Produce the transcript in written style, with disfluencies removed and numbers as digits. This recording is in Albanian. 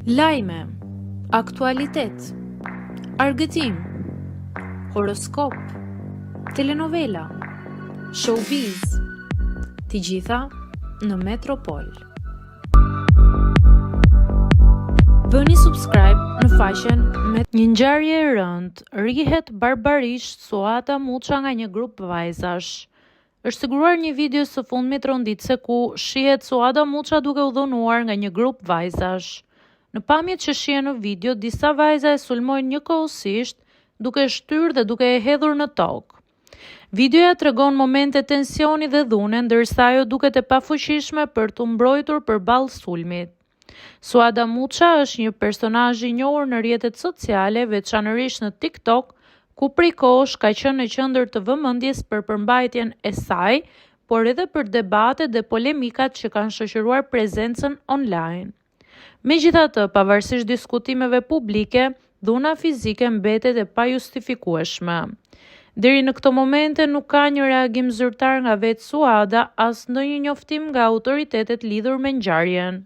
Lajme, aktualitet, argëtim, horoskop, telenovela, showbiz, të gjitha në Metropol. Bëni subscribe në faqen me një ngjarje e rëndë, rrihet barbarisht Suada Muça nga një grup vajzash. Është siguruar një video së fundmit ronditse ku shihet Suada Muça duke u dhunuar nga një grup vajzash. Në pamjet që shihen në video, disa vajza e sulmojnë njëkohësisht, duke shtyrë dhe duke e hedhur në tokë. Videoja tregon momente tensioni dhe dhune, ndërsa ajo duket e pafuqishme për të mbrojtur përballë sulmit. Suada Muça është një personazh i njohur në rrjetet sociale, veçanërisht në TikTok, ku prej kohësh ka qenë në qendër të vëmendjes për përmbajtjen e saj, por edhe për debatet dhe polemikat që kanë shoqëruar prezencën online. Megjithatë, pavarësisht diskutimeve publike, dhuna fizike mbetet e pajustifikueshme. Deri në këto momente nuk ka një reagim zyrtar nga vetë Suada, as ndonjë njoftim nga autoritetet lidhur me ngjarjen.